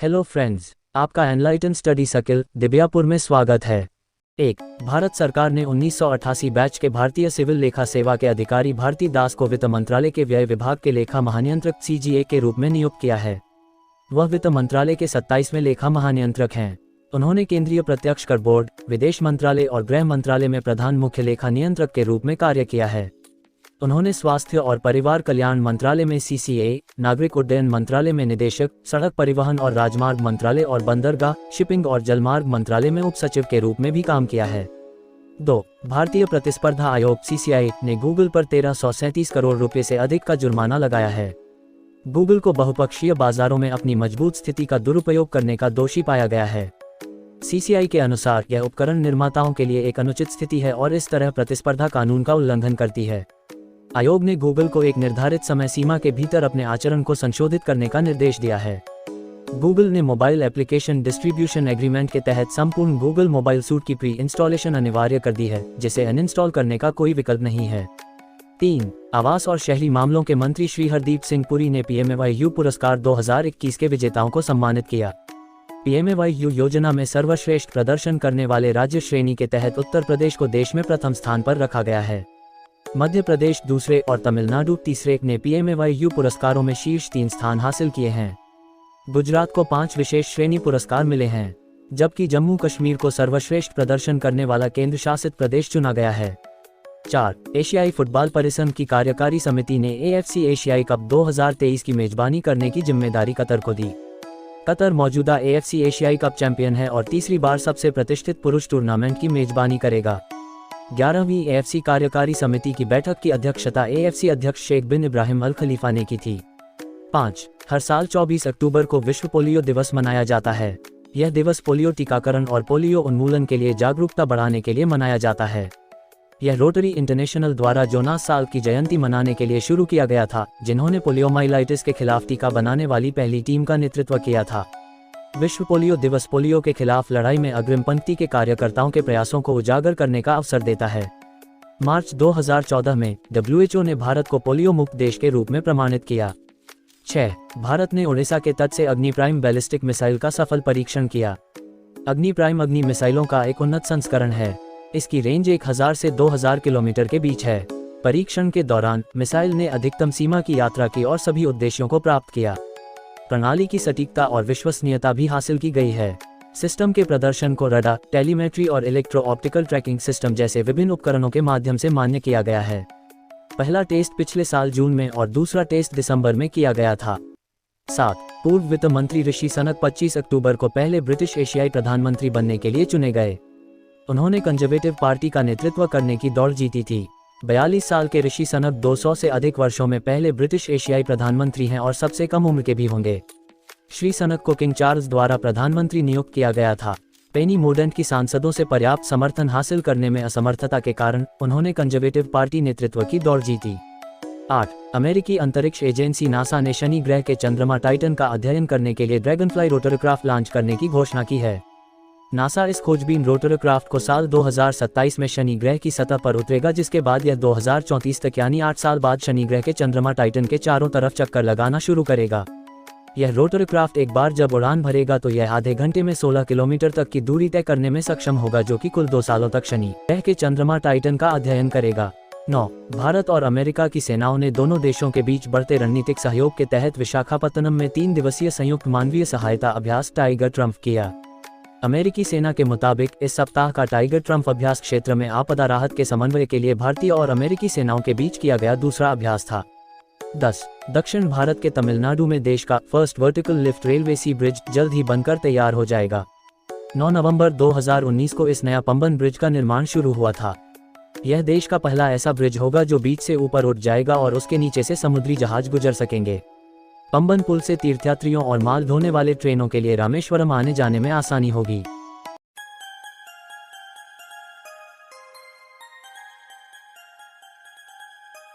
Hello friends, आपका enlighten study circle Divyapur में स्वागत है। 1. भारत सरकार ने 1988 बैच के भारतीय सिविल लेखा सेवा के अधिकारी भारती दास को वित्त मंत्रालय के व्यय विभाग के लेखा महानियंत्रक CGA के रूप में नियुक्त किया है। वह वित्त मंत्रालय के 27वें लेखा महानियंत्रक हैं। उन्होंने केंद्रीय प्रत्यक्ष कर बोर्ड, विदेश मंत्रालय और गृह मंत्रालय में प्रधान मुख्य लेखा नियंत्रक के रूप में कार्य किया है। उन्होंने स्वास्थ्य और परिवार कल्याण मंत्रालय में CCA, नागरिक उड्डयन मंत्रालय में निदेशक, सड़क परिवहन और राजमार्ग मंत्रालय और बंदरगाह, शिपिंग और जलमार्ग मंत्रालय में उप सचिव के रूप में भी काम किया है। 2. भारतीय प्रतिस्पर्धा आयोग CCI ने गूगल पर 1337 करोड़ रुपए से अधिक का जुर्माना लगाया है। गूगल को बहुपक्षीय बाजारों में अपनी मजबूत स्थिति का दुरुपयोग करने का दोषी पाया गया है। CCI के अनुसार यह उपकरण निर्माताओं के लिए एक अनुचित स्थिति है और इस तरह प्रतिस्पर्धा कानून का उल्लंघन करती है। आयोग ने गूगल को एक निर्धारित समय सीमा के भीतर अपने आचरण को संशोधित करने का निर्देश दिया है। गूगल ने मोबाइल एप्लीकेशन डिस्ट्रीब्यूशन एग्रीमेंट के तहत संपूर्ण गूगल मोबाइल सूट की प्री इंस्टॉलेशन अनिवार्य कर दी है, जिसे अनइंस्टॉल करने का कोई विकल्प नहीं है। 3. आवास और शहरी मामलों के मंत्री श्री हरदीप सिंह पुरी ने PMAYU पुरस्कार 2021 के विजेताओं को सम्मानित किया। PMAYU योजना में सर्वश्रेष्ठ प्रदर्शन करने वाले राज्य श्रेणी के तहत उत्तर प्रदेश को देश में प्रथम स्थान पर रखा गया है। मध्य प्रदेश दूसरे और तमिलनाडु तीसरे ने PMAYU पुरस्कारों में शीर्ष 3 स्थान हासिल किए हैं। गुजरात को 5 विशेष श्रेणी पुरस्कार मिले हैं, जबकि जम्मू कश्मीर को सर्वश्रेष्ठ प्रदर्शन करने वाला केंद्र शासित प्रदेश चुना गया है। 4. एशियाई फुटबॉल परिसंघ की कार्यकारी समिति ने AFC एशियाई कप 2023 की मेजबानी करने की जिम्मेदारी कतर को दी। कतर मौजूदा AFC एशियाई कप चैंपियन है और तीसरी बार सबसे प्रतिष्ठित पुरुष टूर्नामेंट की मेजबानी करेगा। 11वीं AFC कार्यकारी समिति की बैठक की अध्यक्षता AFC अध्यक्ष शेख बिन इब्राहिम अल खलीफा ने की थी। 5. हर साल 24 अक्टूबर को विश्व पोलियो दिवस मनाया जाता है। यह दिवस पोलियो टीकाकरण और पोलियो उन्मूलन के लिए जागरूकता बढ़ाने के लिए मनाया जाता है। यह रोटरी इंटरनेशनल द्वारा जोनास साल की जयंती मनाने के लिए शुरू किया गया था, जिन्होंने पोलियोमाइलाइटिस के खिलाफ टीका बनाने वाली पहली टीम का नेतृत्व किया था। विश्व पोलियो दिवस पोलियो के खिलाफ लड़ाई में अग्रिम पंक्ति के कार्यकर्ताओं के प्रयासों को उजागर करने का अवसर देता है। मार्च 2014 में WHO ने भारत को पोलियो मुक्त देश के रूप में प्रमाणित किया। 6. भारत ने ओडिशा के तट से अग्नि प्राइम बैलिस्टिक मिसाइल का सफल परीक्षण किया। अग्नि प्राइम अग्नि मिसाइलों का एक उन्नत संस्करण है। इसकी रेंज 1000 से 2000 किलोमीटर के बीच है। परीक्षण के दौरान मिसाइल ने अधिकतम सीमा की यात्रा की और सभी उद्देश्यों को प्राप्त किया। प्रणाली की सटीकता और विश्वसनीयता भी हासिल की गई है। सिस्टम के प्रदर्शन को रडार, टेलीमेट्री और इलेक्ट्रो ऑप्टिकल ट्रैकिंग सिस्टम जैसे विभिन्न उपकरणों के माध्यम से मान्य किया गया है। पहला टेस्ट पिछले साल जून में और दूसरा टेस्ट दिसंबर में किया गया था। 7. पूर्व वित्त मंत्री ऋषि सनक 25 अक्टूबर को पहले ब्रिटिश एशियाई प्रधानमंत्री बनने के लिए चुने गए। उन्होंने कंजर्वेटिव पार्टी का नेतृत्व करने की दौड़ जीती थी। 42 साल के ऋषि सनक 200 से अधिक वर्षों में पहले ब्रिटिश एशियाई प्रधानमंत्री हैं और सबसे कम उम्र के भी होंगे। श्री सनक को किंग चार्ल्स द्वारा प्रधानमंत्री नियुक्त किया गया था। पेनी मोर्डेंट की सांसदों से पर्याप्त समर्थन हासिल करने में असमर्थता के कारण उन्होंने कंजर्वेटिव पार्टी नेतृत्व की दौड़ जीती। 8. अमेरिकी अंतरिक्ष एजेंसी नासा ने शनि ग्रह के चंद्रमा टाइटन का अध्ययन करने के लिए ड्रैगनफ्लाई रोटरक्राफ्ट लॉन्च करने की घोषणा की है। नासा इस खोजबीन रोटरक्राफ्ट को साल 2027 में शनि ग्रह की सतह पर उतरेगा, जिसके बाद यह 2034 तक यानी 8 साल बाद शनि ग्रह के चंद्रमा टाइटन के चारों तरफ चक्कर लगाना शुरू करेगा। यह रोटरक्राफ्ट एक बार जब उड़ान भरेगा तो यह आधे घंटे में 16 किलोमीटर तक की दूरी तय करने में सक्षम होगा, जो कि कुल 2 सालों तक शनि ग्रह के चंद्रमा टाइटन का अध्ययन करेगा। 9. भारत और अमेरिका की सेनाओं ने दोनों देशों के बीच बढ़ते रणनीतिक सहयोग के तहत विशाखापत्तनम में 3 दिवसीय संयुक्त मानवीय सहायता अभ्यास टाइगर ट्रम्प किया। अमेरिकी सेना के मुताबिक इस सप्ताह का टाइगर ट्रम्प अभ्यास क्षेत्र में आपदा राहत के समन्वय के लिए भारतीय और अमेरिकी सेनाओं के बीच किया गया दूसरा अभ्यास था। 10. दक्षिण भारत के तमिलनाडु में देश का फर्स्ट वर्टिकल लिफ्ट रेलवे सी ब्रिज जल्द ही बनकर तैयार हो जाएगा। 9 नवंबर 2019 को इस नया पंबन ब्रिज का निर्माण शुरू हुआ था। यह देश का पहला ऐसा ब्रिज होगा जो बीच से ऊपर उठ जाएगा और उसके नीचे से समुद्री जहाज गुजर सकेंगे। पंबन पुल से तीर्थयात्रियों और माल ढोने वाले ट्रेनों के लिए रामेश्वरम आने जाने में आसानी होगी।